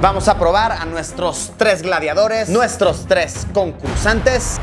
Vamos a probar a nuestros 3 gladiadores, nuestros 3 concursantes.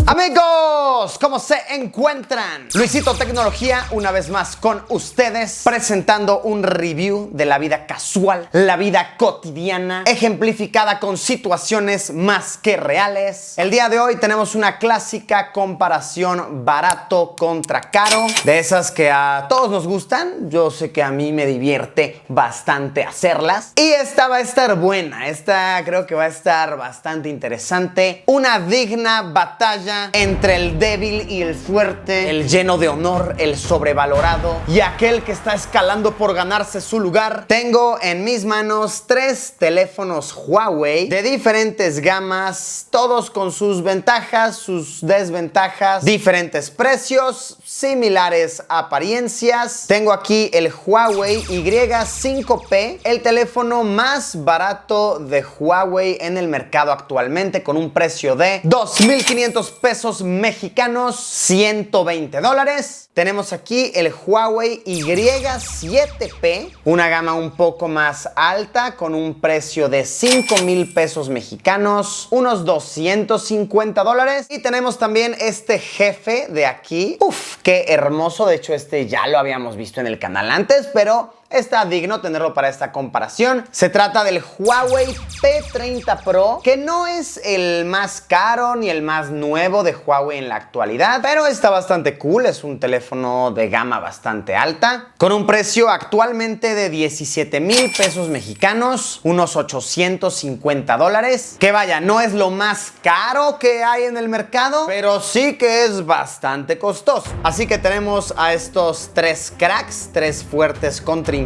Amigos, ¿cómo se encuentran? Luisito Tecnología, una vez más con ustedes, presentando un review de la vida casual, la vida cotidiana, ejemplificada con situaciones más que reales. El día de hoy tenemos una clásica comparación barato contra caro, de esas que a todos nos gustan. Yo sé que a mí me divierte bastante hacerlas. Y esta va a estar buena, esta creo que va a estar bastante interesante. Una digna batalla entre el débil y el fuerte, el lleno de honor, el sobrevalorado y aquel que está escalando por ganarse su lugar. Tengo en mis manos 3 teléfonos Huawei de diferentes gamas, todos con sus ventajas, sus desventajas, diferentes precios, similares apariencias. Tengo aquí el Huawei Y5P, el teléfono más barato de Huawei en el mercado actualmente, con un precio de $2,500 mexicanos, $120. Tenemos aquí el Huawei Y7P, una gama un poco más alta, con un precio de $5,000 mexicanos, unos $250. Y tenemos también este jefe de aquí. Uf, qué hermoso. De hecho, este ya lo habíamos visto en el canal antes, pero está digno tenerlo para esta comparación. Se trata del Huawei P30 Pro, que no es el más caro ni el más nuevo de Huawei en la actualidad, pero está bastante cool. Es un teléfono de gama bastante alta, con un precio actualmente de $17,000 mexicanos, unos $850. Que vaya, no es lo más caro que hay en el mercado, pero sí que es bastante costoso. Así que tenemos a estos 3 cracks, 3 fuertes contrincantes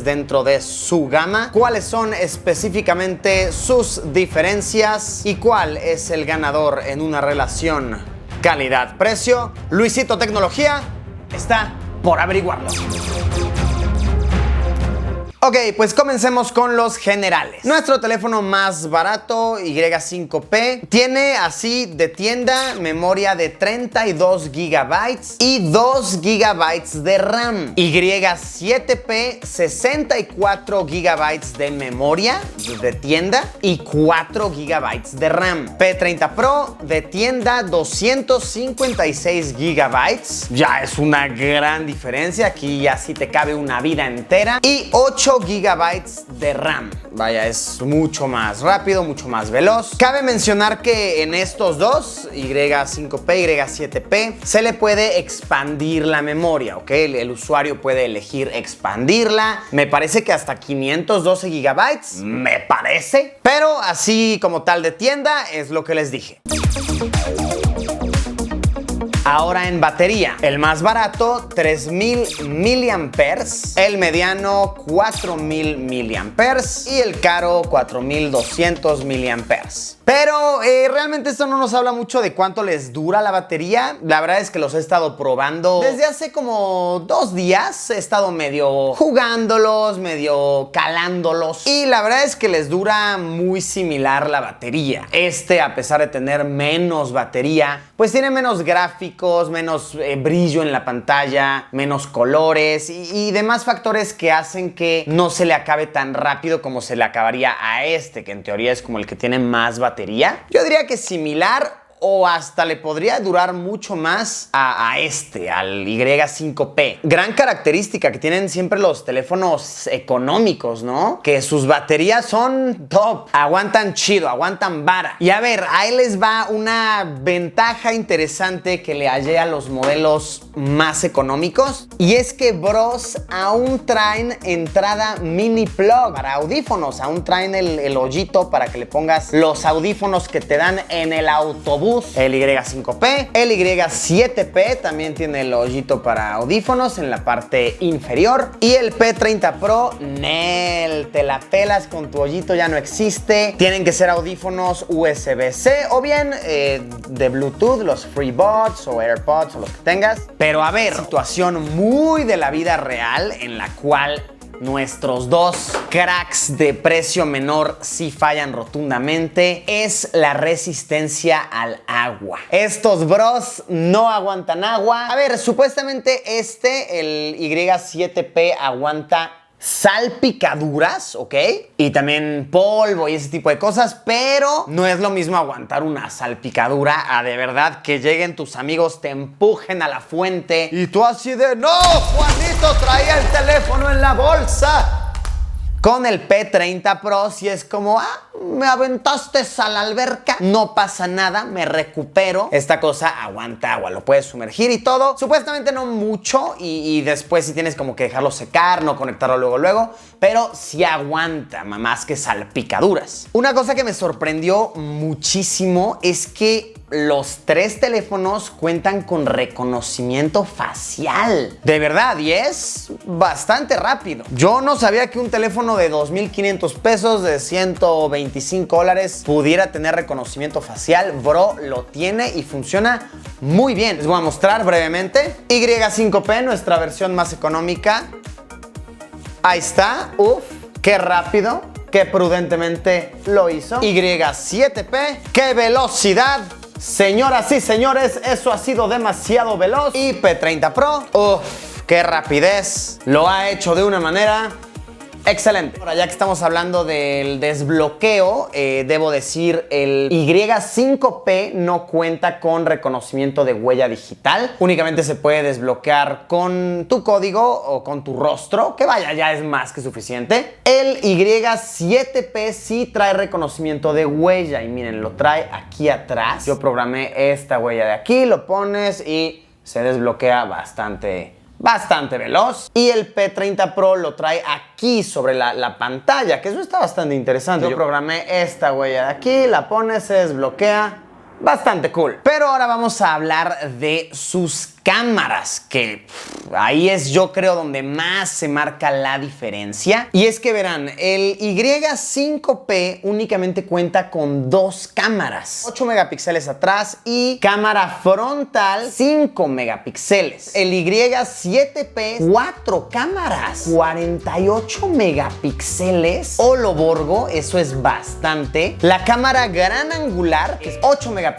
dentro de su gama. ¿Cuáles son específicamente sus diferencias y cuál es el ganador en una relación calidad-precio? Luisito Tecnología está por averiguarlo. Ok, pues comencemos con los generales. Nuestro teléfono más barato, Y5P, tiene así de tienda memoria de 32 GB y 2 GB de RAM. Y7P, 64 GB de memoria de tienda y 4 GB de RAM. P30 Pro de tienda, 256 GB. Ya es una gran diferencia. Aquí ya sí te cabe una vida entera. Y 8 GB de RAM. Vaya, es mucho más rápido, mucho más veloz. Cabe mencionar que en estos dos, Y5P, Y7P, se le puede expandir la memoria, ¿ok? El usuario puede elegir expandirla. Me parece que hasta 512 GB, me parece. Pero así como tal de tienda, es lo que les dije. Ahora en batería, el más barato 3,000 miliamperes, el mediano 4,000 miliamperes y el caro 4,200 miliamperes. Pero realmente esto no nos habla mucho de cuánto les dura la batería. La verdad es que los he estado probando desde hace como 2 días. He estado medio jugándolos, medio calándolos, y la verdad es que les dura muy similar la batería. A pesar de tener menos batería, pues tiene menos gráficos, menos brillo en la pantalla, menos colores y demás factores que hacen que no se le acabe tan rápido como se le acabaría a que en teoría es como el que tiene más batería. Yo diría que similar, o hasta le podría durar mucho más al Y5P. Gran característica que tienen siempre los teléfonos económicos, ¿no? Que sus baterías son top, aguantan chido, aguantan vara. Y a ver, ahí les va una ventaja interesante que le hallé a los modelos más económicos, y es que bros aún traen entrada mini plug para audífonos, aún traen el hoyito para que le pongas los audífonos que te dan en el autobús. El Y5P, el Y7P también tiene el hoyito para audífonos en la parte inferior, y el P30 Pro, te la pelas con tu hoyito, ya no existe. Tienen que ser audífonos USB-C o bien de Bluetooth, los FreeBuds o AirPods o los que tengas. Pero a ver, situación muy de la vida real en la cual nuestros dos cracks de precio menor sí fallan rotundamente, es la resistencia al agua. Estos bros no aguantan agua. A ver, supuestamente el Y7P aguanta salpicaduras, ¿ok? Y también polvo y ese tipo de cosas, pero no es lo mismo aguantar una salpicadura a de verdad que lleguen tus amigos, te empujen a la fuente y tú así de ¡no! Juanito traía el teléfono en la bolsa. Con el P30 Pro si es como, me aventaste a la alberca, no pasa nada, me recupero. Esta cosa aguanta agua, lo puedes sumergir y todo. Supuestamente no mucho y después si tienes como que dejarlo secar, no conectarlo luego, pero sí aguanta más que salpicaduras. Una cosa que me sorprendió muchísimo es que los tres teléfonos cuentan con reconocimiento facial. De verdad, y es bastante rápido. Yo no sabía que un teléfono de 2,500 pesos, de $125, pudiera tener reconocimiento facial. Bro, lo tiene y funciona muy bien. Les voy a mostrar brevemente. Y5P, nuestra versión más económica. Ahí está. Uf, qué rápido, qué prudentemente lo hizo. Y7P, qué velocidad. Señoras y señores, eso ha sido demasiado veloz. Y P30 Pro, uff, qué rapidez. Lo ha hecho de una manera excelente. Ahora, ya que estamos hablando del desbloqueo, debo decir, el Y5P no cuenta con reconocimiento de huella digital. Únicamente se puede desbloquear con tu código o con tu rostro, que vaya, ya es más que suficiente. El Y7P sí trae reconocimiento de huella y miren, lo trae aquí atrás. Yo programé esta huella de aquí, lo pones y se desbloquea bastante veloz. Y el P30 Pro lo trae aquí sobre la pantalla, que eso está bastante interesante. Yo programé esta huella de aquí, la pones, se desbloquea. Bastante cool. Pero ahora vamos a hablar de sus cámaras, que ahí es, yo creo, donde más se marca la diferencia. Y es que verán, el Y5P únicamente cuenta con dos cámaras, 8 megapíxeles atrás y cámara frontal 5 megapíxeles. El Y7P 4 cámaras, 48 megapíxeles. Olo Borgo, eso es bastante. La cámara gran angular, que es 8 megapíxeles.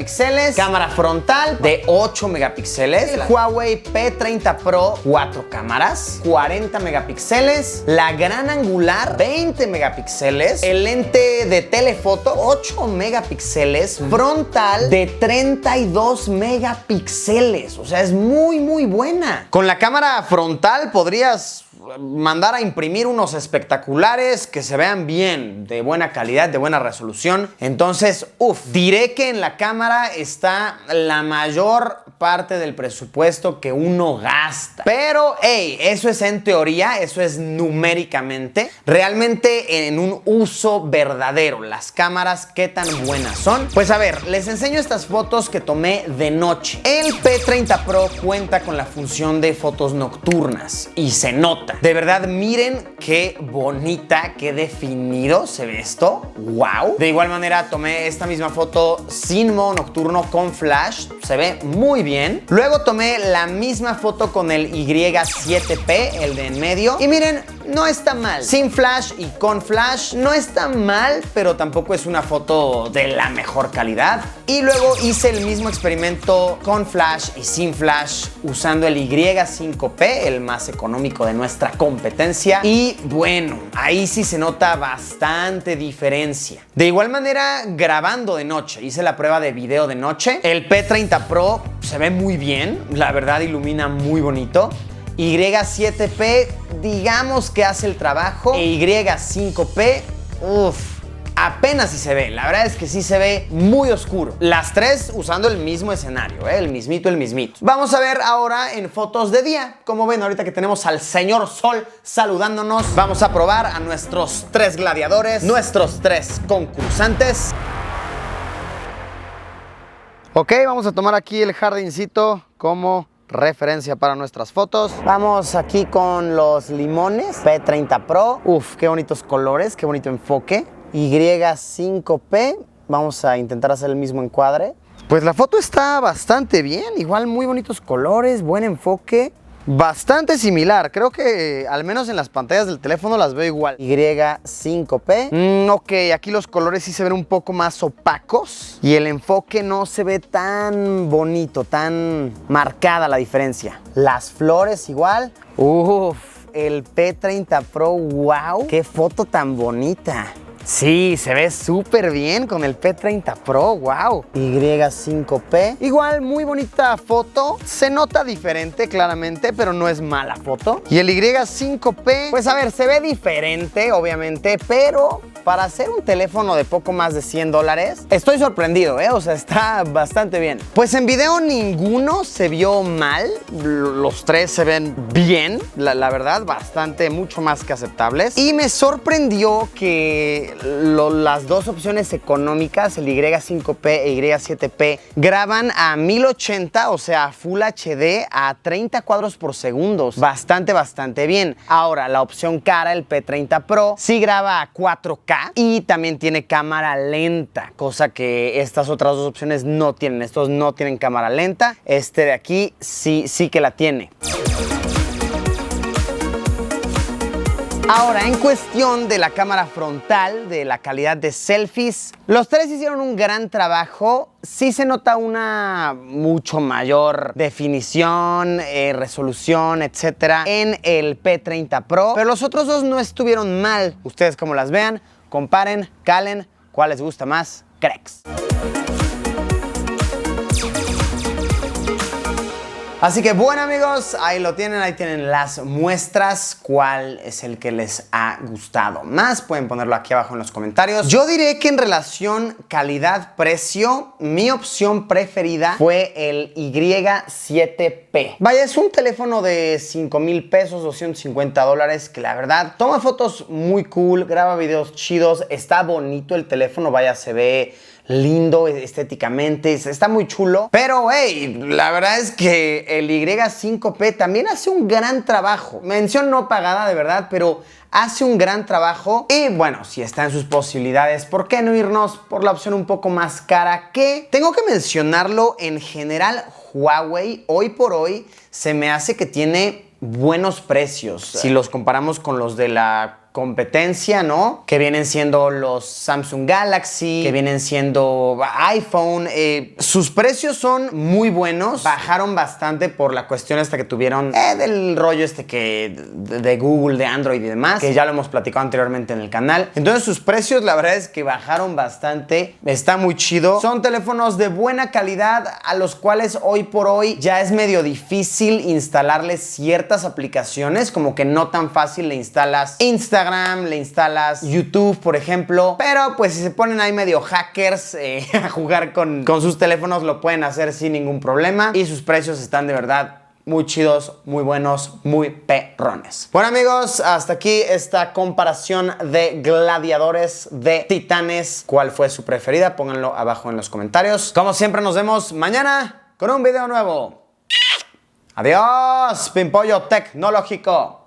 Cámara frontal de 8 megapíxeles. El Huawei P30 Pro, 4 cámaras, 40 megapíxeles. La gran angular, 20 megapíxeles. El lente de telefoto, 8 megapíxeles. Frontal de 32 megapíxeles. O sea, es muy buena. Con la cámara frontal podrías mandar a imprimir unos espectaculares que se vean bien, de buena calidad, de buena resolución. Entonces, diré que en la cámara está la mayor parte del presupuesto que uno gasta. Pero, eso es en teoría, eso es numéricamente. Realmente en un uso verdadero, las cámaras, ¿qué tan buenas son? Pues a ver, les enseño estas fotos que tomé de noche. El P30 Pro cuenta con la función de fotos nocturnas y se nota. De verdad, miren qué bonita, qué definido se ve esto. ¡Wow! De igual manera, tomé esta misma foto sin modo nocturno con flash. Se ve muy bien. Luego tomé la misma foto con el Y7P, el de en medio. Y miren, no está mal. Sin flash y con flash no está mal, pero tampoco es una foto de la mejor calidad. Y luego hice el mismo experimento con flash y sin flash usando el Y5P, el más económico de nuestra competencia. Y bueno, ahí sí se nota bastante diferencia. De igual manera, grabando de noche, hice la prueba de video de noche. El P30 Pro se ve muy bien, la verdad ilumina muy bonito. Y7P, digamos que hace el trabajo. E Y5P, apenas sí se ve. La verdad es que sí se ve muy oscuro. Las tres usando el mismo escenario, el mismito. Vamos a ver ahora en fotos de día. Como ven, ahorita que tenemos al señor Sol saludándonos, vamos a probar a nuestros tres gladiadores, nuestros tres concursantes. Ok, vamos a tomar aquí el jardincito como referencia para nuestras fotos. Vamos aquí con los limones P30 Pro. Qué bonitos colores, qué bonito enfoque. Y5P, vamos a intentar hacer el mismo encuadre. Pues la foto está bastante bien, igual muy bonitos colores, buen enfoque. bastante similar. Creo que al menos en las pantallas del teléfono las veo igual. Y5P. Ok, aquí los colores sí se ven un poco más opacos y el enfoque no se ve tan bonito, tan marcada la diferencia. Las flores igual. Uf, el P30 Pro, wow, qué foto tan bonita. Sí, se ve súper bien con el P30 Pro, wow. Y5P. Igual, muy bonita foto. Se nota diferente, claramente, pero no es mala foto. Y el Y5P, pues a ver, se ve diferente, obviamente, pero para hacer un teléfono de poco más de $100, estoy sorprendido, o sea, está bastante bien. Pues en video ninguno se vio mal. Los tres se ven bien, la verdad, mucho más que aceptables. Y me sorprendió que las dos opciones económicas, el Y5P e Y7P, graban a 1080, o sea, Full HD a 30 cuadros por segundo. Bastante bien. Ahora, la opción cara, el P30 Pro, sí graba a 4K y también tiene cámara lenta, cosa que estas otras dos opciones no tienen. Estos no tienen cámara lenta. Este de aquí sí que la tiene. Ahora, en cuestión de la cámara frontal, de la calidad de selfies, los tres hicieron un gran trabajo. Sí se nota una mucho mayor definición, resolución, etcétera, en el P30 Pro, pero los otros dos no estuvieron mal. Ustedes como las vean, comparen, calen, cuál les gusta más, cracks. Así que bueno, amigos, ahí lo tienen, ahí tienen las muestras. ¿Cuál es el que les ha gustado más? Pueden ponerlo aquí abajo en los comentarios. Yo diré que en relación calidad-precio, mi opción preferida fue el Y7P. Vaya, es un teléfono de 5,000 pesos, $250, que la verdad toma fotos muy cool, graba videos chidos, está bonito el teléfono, vaya, se ve lindo estéticamente, está muy chulo. Pero, hey, la verdad es que el Y5P también hace un gran trabajo. Mención no pagada, de verdad, pero hace un gran trabajo. Y bueno, si está en sus posibilidades, ¿por qué no irnos por la opción un poco más cara? Que tengo que mencionarlo, en general, Huawei hoy por hoy se me hace que tiene buenos precios. Si los comparamos con los de la competencia, ¿no? Que vienen siendo los Samsung Galaxy, que vienen siendo iPhone. Sus precios son muy buenos. Bajaron bastante por la cuestión esta que tuvieron del rollo de Google, de Android y demás, que ya lo hemos platicado anteriormente en el canal. Entonces sus precios, la verdad es que bajaron bastante. Está muy chido. Son teléfonos de buena calidad a los cuales hoy por hoy ya es medio difícil instalarles ciertas aplicaciones, como que no tan fácil le instalas Instagram, le instalas YouTube, por ejemplo. Pero pues si se ponen ahí medio hackers a jugar con sus teléfonos, lo pueden hacer sin ningún problema. Y sus precios están de verdad muy chidos, muy buenos, muy perrones. Bueno, amigos, hasta aquí esta comparación de gladiadores, de titanes. ¿Cuál fue su preferida? Pónganlo abajo en los comentarios. Como siempre, nos vemos mañana con un video nuevo. Adiós, Pimpollo Tecnológico.